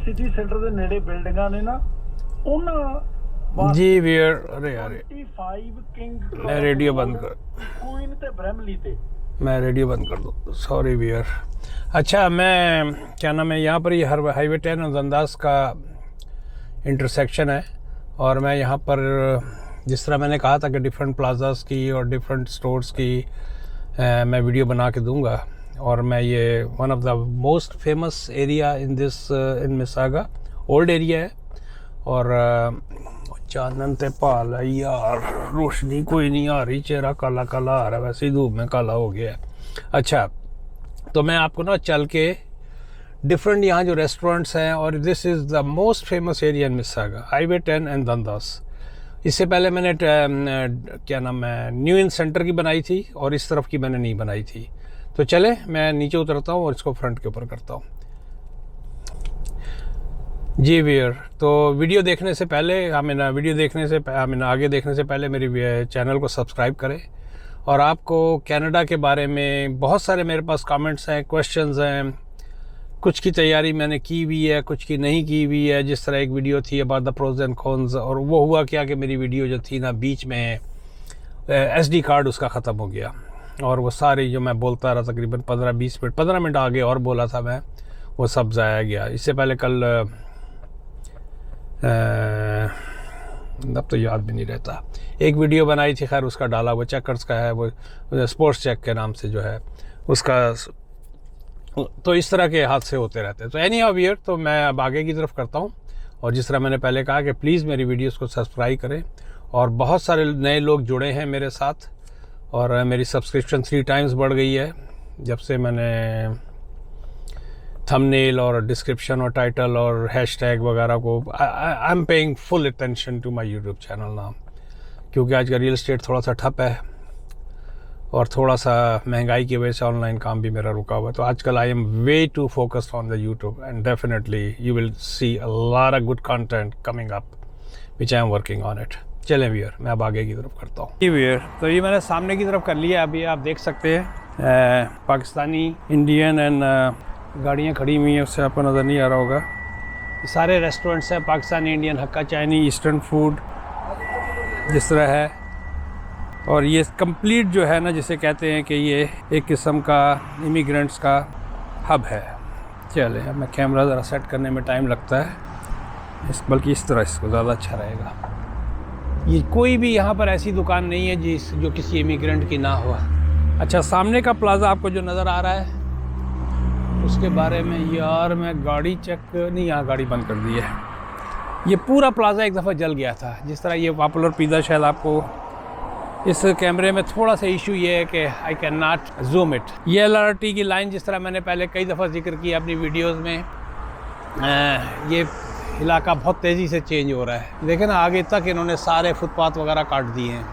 City centre ਦੇ ਨੇੜੇ ਬਿਲਡਿੰਗਾਂ ਨੇ ਨਾ ਉਹਨਾਂ ਜੀ ਵੀਰ अरे यार 25 किंग मैं रेडियो बंद कर क्वीन ਤੇ ਬ੍ਰੈਮਲੀ ਤੇ मैं रेडियो बंद कर दूँ सॉरी वियर। अच्छा मैं क्या नाम है यहाँ पर ये हर हाईवे 10 और जंदास का इंटरसेक्शन है और मैं यहाँ पर जिस तरह मैंने कहा था कि डिफरेंट प्लाजास की और डिफरेंट स्टोर्स की मैं वीडियो बना के दूँगा और मैं ये one of the most famous area in this in मिसागा old area है और चानन ते भाल है यार, रोशनी कोई नहीं आ रही, चेहरा काला काला आ रहा है, वैसे ही धूप में काला हो गया है। अच्छा तो मैं आपको ना चल के डिफरेंट यहाँ जो रेस्टोरेंट्स हैं और this is the most famous area in Mississauga highway 10 and Dundas. इससे पहले मैंने क्या नाम है न्यू इन सेंटर की बनाई थी और इस तरफ की मैंने नहीं बनाई थी। तो चले मैं नीचे उतरता हूँ और इसको फ्रंट के ऊपर करता हूँ। जी वीर, तो वीडियो देखने से पहले वीडियो देखने से आगे देखने से पहले मेरी चैनल को सब्सक्राइब करें और आपको कनाडा के बारे में बहुत सारे मेरे पास कमेंट्स हैं, क्वेश्चंस हैं, कुछ की तैयारी मैंने की हुई है, कुछ की नहीं की हुई है। जिस तरह एक वीडियो थी about the pros and cons और वो हुआ क्या कि मेरी वीडियो जो थी ना बीच में SD कार्ड उसका ख़त्म हो गया और वो सारी जो मैं बोलता रहा तकरीबन 15 मिनट आगे और बोला था मैं, वो सब ज़ाया गया। इससे पहले कल अब तो याद भी नहीं रहता, एक वीडियो बनाई थी, खैर उसका डाला वो चेकर्स का है, वो स्पोर्ट्स चेक के नाम से जो है उसका। तो इस तरह के हादसे होते रहते हैं। तो एनी हाउ वियर, तो मैं अब आगे की तरफ करता हूँ और जिस तरह मैंने पहले कहा कि प्लीज़ मेरी वीडियोस को सब्सक्राइब करें और बहुत सारे नए लोग जुड़े हैं मेरे साथ और मेरी सब्सक्रिप्शन 3 टाइम्स बढ़ गई है जब से मैंने थंबनेल और डिस्क्रिप्शन और टाइटल और हैशटैग वगैरह को I am paying full attention to my YouTube channel now, क्योंकि आज का रियल एस्टेट थोड़ा सा ठप है और थोड़ा सा महंगाई की वजह से ऑनलाइन काम भी मेरा रुका हुआ है। तो आजकल I am way too focused on the YouTube and definitely you will see a lot of good content coming up which I am working on it. चलें व्यूअर, मैं अब आगे की तरफ करता हूँ। जी व्यूअर, तो ये मैंने सामने की तरफ कर लिया। अभी आप देख सकते हैं पाकिस्तानी, इंडियन एंड गाड़ियाँ खड़ी हुई हैं, उससे आपको नज़र नहीं आ रहा होगा। ये सारे रेस्टोरेंट्स हैं, पाकिस्तानी, इंडियन, हक्का चाइनी, ईस्टर्न फूड जिस तरह है। और ये कंप्लीट जो है ना, जिसे कहते हैं कि ये एक किस्म का इमिग्रेंट्स का हब है। चले अब मैं कैमरा ज़रा सेट करने में टाइम लगता है, बल्कि इस तरह इसको ज़्यादा अच्छा रहेगा। ये कोई भी यहाँ पर ऐसी दुकान नहीं है जो किसी इमिग्रेंट की ना हो। अच्छा, सामने का प्लाज़ा आपको जो नज़र आ रहा है उसके बारे में यार मैं गाड़ी चेक नहीं, यहाँ गाड़ी बंद कर दी है। ये पूरा प्लाज़ा एक दफ़ा जल गया था। जिस तरह ये पॉपुलर पिज़्ज़ा, शायद आपको इस कैमरे में थोड़ा सा इशू ये है कि I can not zoom it. ये LRT की लाइन जिस तरह मैंने पहले कई दफ़ा जिक्र किया अपनी वीडियोस में, ये इलाका बहुत तेज़ी से चेंज हो रहा है। देखें ना, आगे तक इन्होंने सारे फुटपाथ वगैरह काट दिए हैं।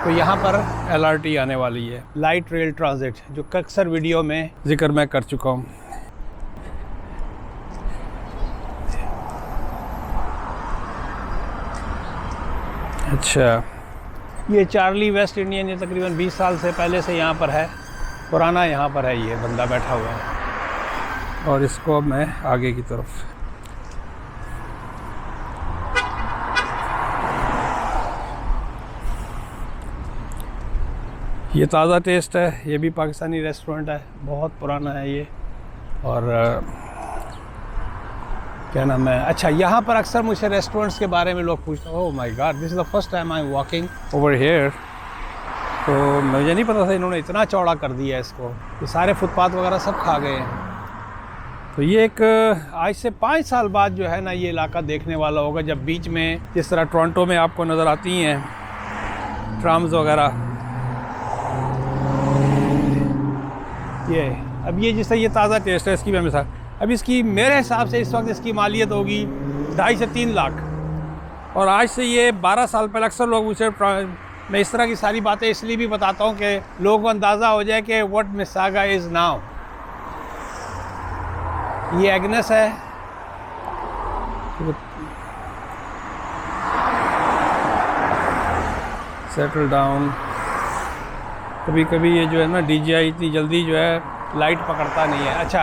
तो यहाँ पर LRT आने वाली है, लाइट रेल ट्रांजिट, जो अक्सर वीडियो में जिक्र मैं कर चुका हूँ। अच्छा, ये चार्ली वेस्ट इंडियन, ये तकरीबन 20 साल से पहले से यहाँ पर है, पुराना यहाँ पर है, ये बंदा बैठा हुआ है। और इसको मैं आगे की तरफ, ये ताज़ा टेस्ट है, ये भी पाकिस्तानी रेस्टोरेंट है, बहुत पुराना है ये। और क्या नाम है, अच्छा यहाँ पर अक्सर मुझसे रेस्टोरेंट्स के बारे में लोग पूछते हैं। Oh my God, this is the first time I am walking over here. तो मुझे नहीं पता था इन्होंने इतना चौड़ा कर दिया है इसको, ये सारे फुटपाथ वगैरह सब खा गए हैं। तो ये एक आज से 5 साल बाद जो है ना, ये इलाका देखने वाला होगा, जब बीच में जिस तरह टोरंटो में आपको नज़र आती हैं ट्राम्स वगैरह, ये अब ये जिससे ये ताज़ा टेस्ट है इसकी मैं मिसाल, अब इसकी मेरे हिसाब से इस वक्त इसकी मालियत होगी 2.5 से 3 लाख। और आज से ये 12 साल पहले अक्सर लोग मुझसे, मैं इस तरह की सारी बातें इसलिए भी बताता हूँ कि लोगों को अंदाज़ा हो जाए कि व्हाट मिसागा इज़ नाउ। ये एग्नेस है, सेटल डाउन। कभी कभी ये जो है ना DJI इतनी जल्दी जो है लाइट पकड़ता नहीं है। अच्छा,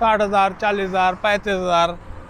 60,000 40,000 35,000.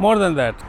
more than that.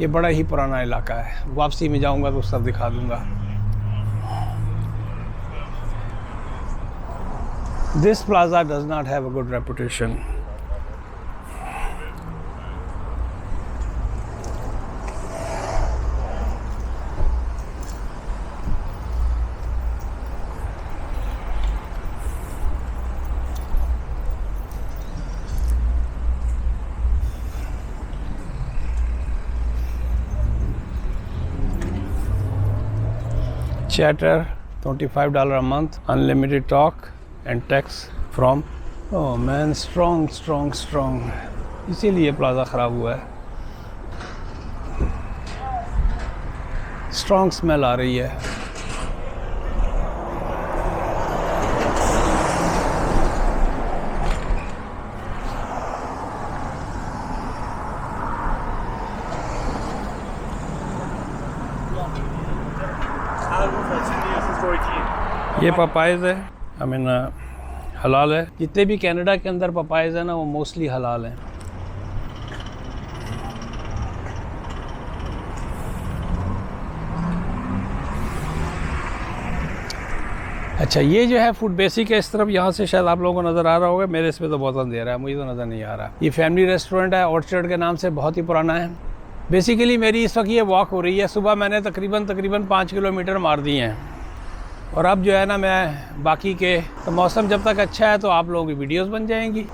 ये बड़ा ही पुराना इलाका है, वापसी में जाऊंगा तो सब दिखा दूंगा। This plaza does not have a good reputation. Chatter, $25 a month, unlimited talk and text from, oh man, strong. इसीलिए प्लाजा ख़राब हुआ है। स्ट्रॉन्ग स्मेल आ रही है। ये पपाइज है, आई मीन हलाल है। जितने भी कनाडा के अंदर पपाइज है ना, वो मोस्टली हलाल हैं। अच्छा, ये जो है फूड बेसिक है इस तरफ, यहाँ से शायद आप लोगों को नज़र आ रहा होगा, मेरे इसमें तो बहुत अंधेरा है, मुझे तो नज़र नहीं आ रहा। ये फैमिली रेस्टोरेंट है, ऑर्चर्ड के नाम से, बहुत ही पुराना है। बेसिकली मेरी इस वक्त ये वॉक हो रही है। सुबह मैंने तकरीबन 5 किलोमीटर मार दिए हैं, और अब जो है ना मैं बाकी के, तो मौसम जब तक अच्छा है तो आप लोगों की वीडियोस बन जाएंगी।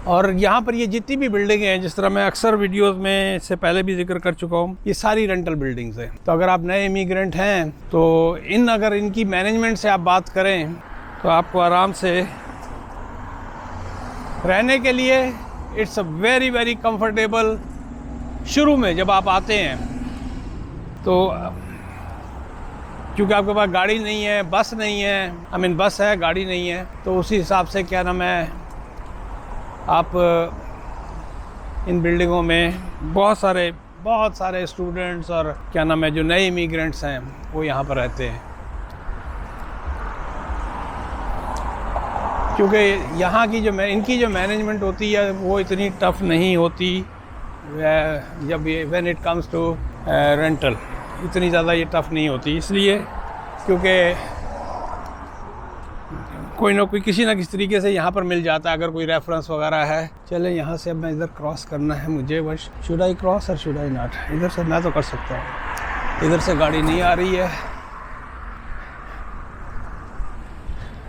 और यहाँ पर ये जितनी भी बिल्डिंगें हैं, जिस तरह मैं अक्सर वीडियोस में इससे पहले भी जिक्र कर चुका हूँ, ये सारी रेंटल बिल्डिंग्स हैं। तो अगर आप नए इमिग्रेंट हैं तो अगर इनकी मैनेजमेंट से आप बात करें तो आपको आराम से रहने के लिए इट्स अ वेरी कंफर्टेबल। शुरू में जब आप आते हैं तो क्योंकि आपके पास गाड़ी नहीं है, बस नहीं है, आई मीन बस है, गाड़ी नहीं है, तो उसी हिसाब से क्या नाम है, आप इन बिल्डिंगों में बहुत सारे स्टूडेंट्स और क्या नाम है जो नए इमिग्रेंट्स हैं वो यहाँ पर रहते हैं। क्योंकि यहाँ की इनकी जो मैनेजमेंट होती है वो इतनी टफ़ नहीं होती। जब ये when it comes to rental, इतनी ज़्यादा ये टफ़ नहीं होती, इसलिए क्योंकि कोई ना कोई किसी तरीके से यहाँ पर मिल जाता है अगर कोई रेफरेंस वगैरह है। चले यहाँ से अब मैं इधर क्रॉस करना है मुझे, बस शुड आई क्रॉस और शुड आई नॉट। इधर से मैं तो कर सकता हूँ, इधर से गाड़ी नहीं आ रही है।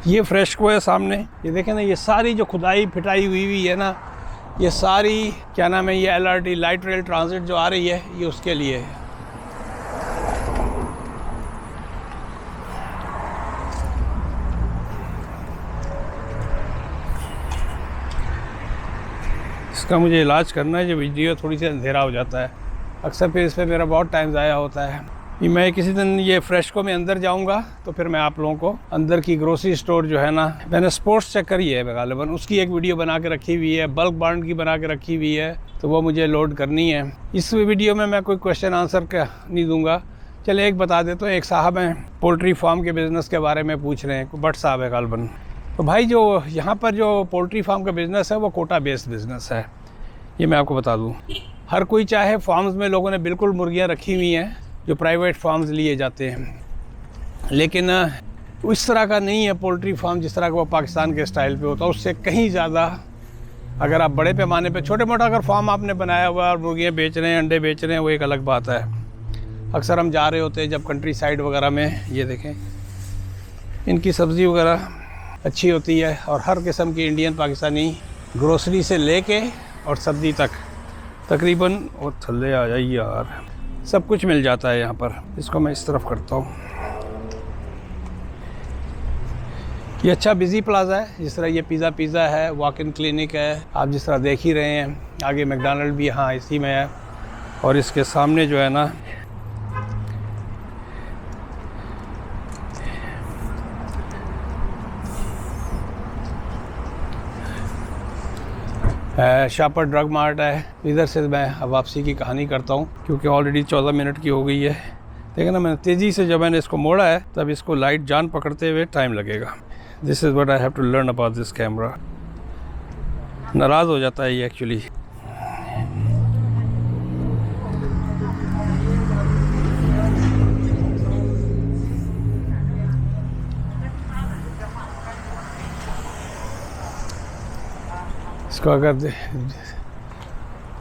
ये फ्रेस्को है सामने, ये देखें ना, ये सारी जो खुदाई फिटाई हुई है ना, ये सारी क्या नाम है, ये LRT लाइट रेल ट्रांजिट जो आ रही है, ये उसके लिए है। इसका मुझे इलाज करना है। जब वीडियो थोड़ी सी अंधेरा हो जाता है अक्सर, फिर इस पर मेरा बहुत टाइम ज़ाया होता है। मैं किसी दिन ये फ्रेस्को में अंदर जाऊंगा तो फिर मैं आप लोगों को अंदर की ग्रोसरी स्टोर जो है ना, मैंने स्पोर्ट्स चेक करी है गालिबन, उसकी एक वीडियो बना के रखी हुई है, बल्क बार्न की बना के रखी हुई है, तो वो मुझे लोड करनी है। इस वीडियो में मैं कोई क्वेश्चन आंसर का नहीं दूंगा। चले एक बता देता हूँ, एक साहब हैं पोल्ट्री फार्म के बिज़नेस के बारे में पूछ रहे हैं, बट साहब है गालिबन। तो भाई जो यहाँ पर जो पोल्ट्री फार्म का बिज़नेस है वो कोटा बेस्ड बिज़नेस है, ये मैं आपको बता दूँ। हर कोई चाहे, फार्म्स में लोगों ने बिल्कुल मुर्गियाँ रखी हुई हैं जो प्राइवेट फार्म्स लिए जाते हैं, लेकिन उस तरह का नहीं है पोल्ट्री फार्म जिस तरह का वो पाकिस्तान के स्टाइल पे होता है, उससे कहीं ज़्यादा। अगर आप बड़े पैमाने पे छोटे मोटा अगर फार्म आपने बनाया हुआ और मुर्गियाँ बेच रहे हैं, अंडे बेच रहे हैं, वो एक अलग बात है। अक्सर हम जा रहे होते हैं जब कंट्री साइड वगैरह में, ये देखें इनकी सब्ज़ी वगैरह अच्छी होती है, और हर किस्म की इंडियन पाकिस्तानी ग्रोसरी से लेके और सब्ज़ी तक तकरीबन, और थल्ले आ जाइए यार, सब कुछ मिल जाता है यहाँ पर। इसको मैं इस तरफ करता हूँ। ये अच्छा बिज़ी प्लाजा है, जिस तरह ये पिज़्ज़ा है, वॉक इन क्लिनिक है, आप जिस तरह देख ही रहे हैं। आगे मैकडॉनल्ड भी यहाँ इसी में है, और इसके सामने जो है ना शापर ड्रग मार्ट है। इधर से मैं वापसी की कहानी करता हूँ क्योंकि ऑलरेडी 14 मिनट की हो गई है। देखिए ना, मैंने तेज़ी से जब मैंने इसको मोड़ा है तब इसको लाइट जान पकड़ते हुए टाइम लगेगा। This is what I have to learn about this camera. नाराज़ हो जाता है ये एक्चुअली। इसको अगर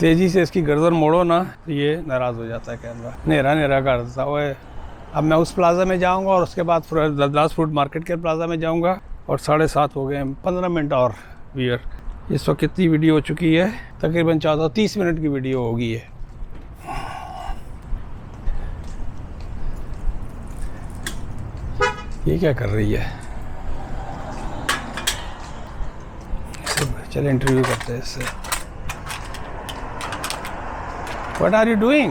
तेज़ी से इसकी गर्दन मोड़ो ना तो ये नाराज़ हो जाता है कैमरा, नेरा नेरा कर देता है। अब मैं उस प्लाज़ा में जाऊंगा और उसके बाद दास फ्रूट मार्केट के प्लाज़ा में जाऊंगा और 7:30 हो गए हैं, 15 मिनट और वियर। इस वक्त कितनी वीडियो हो चुकी है? तकरीबन 30 मिनट की वीडियो होगी है। ये क्या कर रही है? चल इंटरव्यू करते हैं इससे। What are you doing?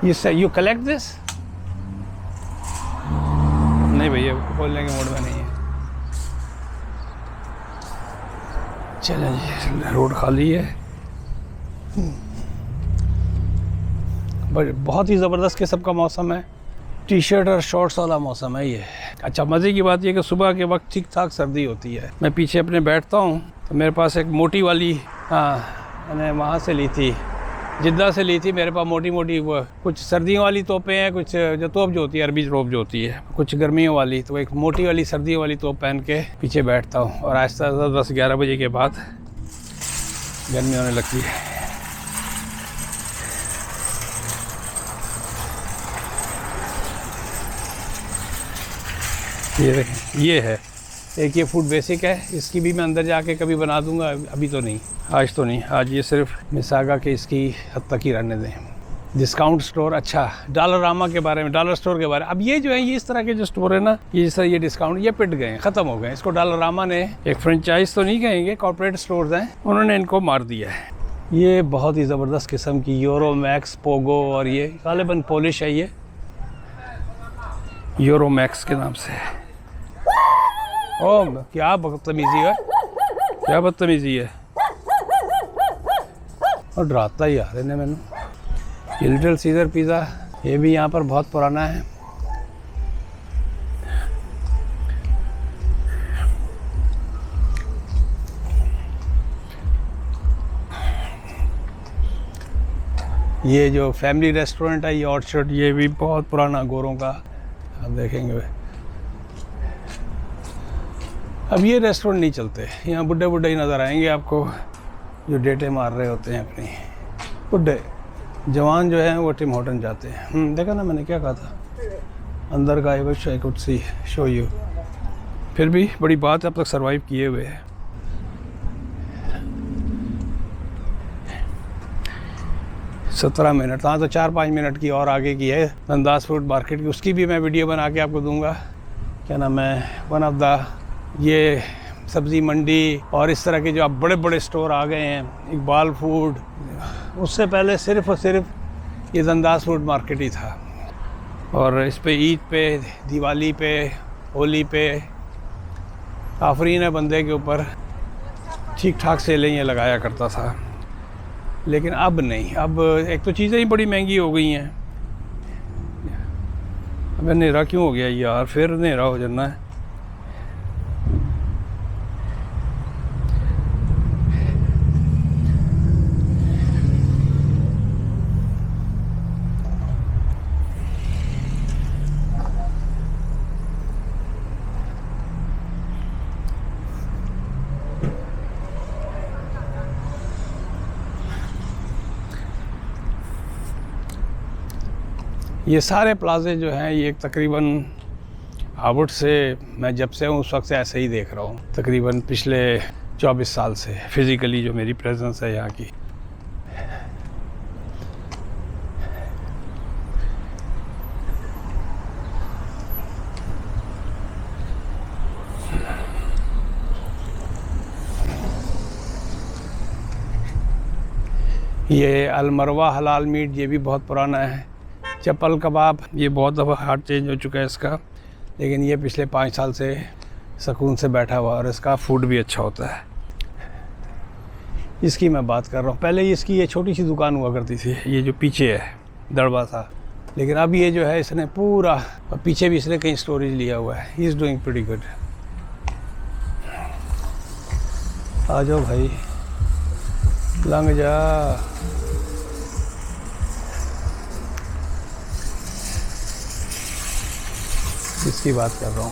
You say you collect this? नहीं भैया, बोलने के मूड में नहीं है। चलें जी, रोड खाली है। बहुत ही ज़बरदस्त किस्म का मौसम है, टी शर्ट और शॉर्ट्स वाला मौसम है ये। अच्छा, मज़े की बात ये कि सुबह के वक्त ठीक ठाक सर्दी होती है। मैं पीछे अपने बैठता हूँ तो मेरे पास एक मोटी वाली, मैंने वहाँ से ली थी, जिद्दा से ली थी। मेरे पास मोटी मोटी वो कुछ सर्दियों वाली तोपें हैं, कुछ जो तोप जो होती है, अरबी तोप जो होती है, कुछ गर्मियों वाली। तो एक मोटी वाली सर्दियों वाली तोप पहन के पीछे बैठता हूँ और आहिस्ता आहिस्ता 10-11 बजे के बाद गर्मी होने लगती है। ये देखें, ये है एक, ये फूड बेसिक है। इसकी भी मैं अंदर जाके कभी बना दूंगा, अभी तो नहीं, आज तो नहीं। आज ये सिर्फ मिसागा के इसकी हद तक ही रहने दें। डिस्काउंट स्टोर, अच्छा, डॉलर रामा के बारे में, डॉलर स्टोर के बारे में। अब ये जो है, ये इस तरह के जो स्टोर है ना, ये जिस तरह ये डिस्काउंट, ये पिट गए, ख़त्म हो गए। इसको डॉलर रामा ने, एक फ्रेंचाइज तो नहीं कहेंगे, कॉर्पोरेट स्टोर्स हैं, उन्होंने इनको मार दिया है। ये बहुत ही ज़बरदस्त किस्म की यूरो मैक्स, पोगो, और ये गालिबन पोलिश है, ये यूरो मैक्स के नाम से। ओह, क्या बदतमीजी है, क्या बदतमीजी है। और डराता ही आ रहे ने मैंने। ये लिटिल सीजर पिज़्ज़ा, ये भी यहाँ पर बहुत पुराना है। ये जो फैमिली रेस्टोरेंट है, ये ऑर्चर्ड, ये भी बहुत पुराना, गोरों का, आप देखेंगे। अब ये रेस्टोरेंट नहीं चलते, यहाँ बुड्ढे बुड्ढे ही नज़र आएंगे आपको, जो डेटे मार रहे होते हैं अपनी। बुड्ढे, जवान जो हैं वो टिम हॉर्टन जाते हैं। देखा ना मैंने क्या कहा था, अंदर का I could see show you. फिर भी बड़ी बात है, अब तक सरवाइव किए हुए हैं। सत्रह मिनट, हाँ, तो 4-5 मिनट की और आगे की है दास फ्रूट मार्केट की, उसकी भी मैं वीडियो बना के आपको दूंगा। क्या नाम है, वन ऑफ द, ये सब्ज़ी मंडी और इस तरह के जो अब बड़े बड़े स्टोर आ गए हैं, इकबाल फूड। उससे पहले सिर्फ़ और सिर्फ ये दास फ्रूट मार्केट ही था। और इस पे ईद पे, दिवाली पे, होली पे आफरीन है बंदे के ऊपर, ठीक ठाक सेलें ये लगाया करता था। लेकिन अब नहीं, अब एक तो चीज़ें ही बड़ी महंगी हो गई हैं। अब अंधेरा क्यों हो गया यार, फिर अंधेरा हो जाना है। ये सारे प्लाजे जो हैं, ये तकरीबन हार्वर्ड से, मैं जब से हूँ उस वक्त से ऐसे ही देख रहा हूँ, तकरीबन पिछले 24 साल से फिज़िकली जो मेरी प्रेजेंस है यहाँ की। ये अलमरवा हलाल मीट, ये भी बहुत पुराना है। चप्पल कबाब, ये बहुत दफ़ा हार्ट चेंज हो चुका है इसका, लेकिन ये पिछले 5 साल से सुकून से बैठा हुआ, और इसका फूड भी अच्छा होता है। इसकी मैं बात कर रहा हूँ, पहले इसकी ये छोटी सी दुकान हुआ करती थी, ये जो पीछे है दड़बा था, लेकिन अब ये जो है इसने पूरा, और पीछे भी इसने कहीं स्टोरेज लिया हुआ है। He is doing pretty good. आ जाओ भाई, लंघ जा। इसकी बात कर रहा हूँ,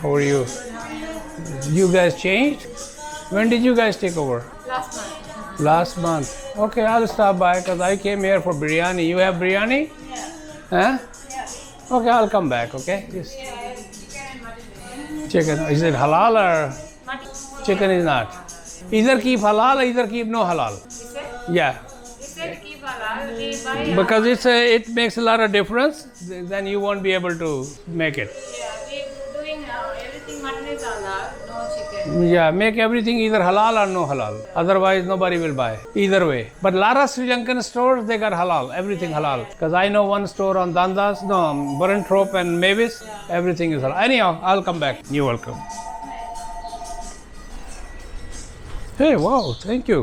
how are you? You guys changed? When did you guys take over? Last month. Okay, I'll stop by because I came here for biryani. You have biryani? Yeah. Huh? Yeah. Okay, I'll come back, okay? Yes. Chicken. Is it halal or? Chicken is not. Either keep halal or either keep no halal. Yeah. Keep halal, we buy Because it makes a lot of difference, then you won't be able to make it. Yeah, we're doing everything mutton is halal, no chicken. Yeah, make everything either halal or no halal. Otherwise, nobody will buy. Either way. But a lot of Sri Lankan stores, they got halal. Everything halal. Because I know one store on Dandas, Burrentrop and Mavis, everything is halal. Anyhow, I'll come back. You're welcome. Hey, wow, thank you.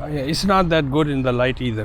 It's not that good in the light either.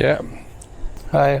Yeah. Hi.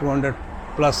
200+,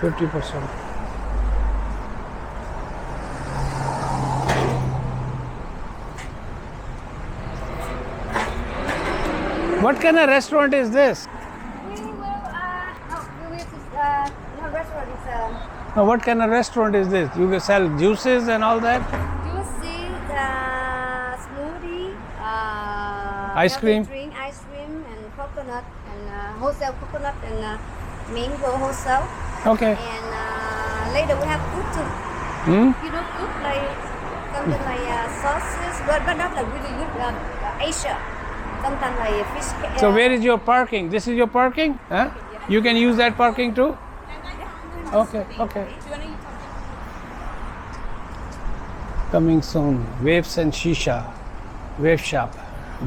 50%. What kind of restaurant is this? What kind of restaurant is this? You can sell juices and all that? Juices, smoothie, Ice cream? drink, ice cream, and coconut, and wholesale coconut, and mango wholesale. Okay. And later we have food too. Hmm? You know, food like something like sauces, but not like really good Asia. Sometimes like fish. So where is your parking? This is your parking? Huh? You can use that parking too? Okay, okay. Coming soon. Waves and Shisha. Wave shop.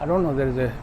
I don't know there is a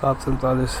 7:47.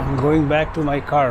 I'm going back to my car.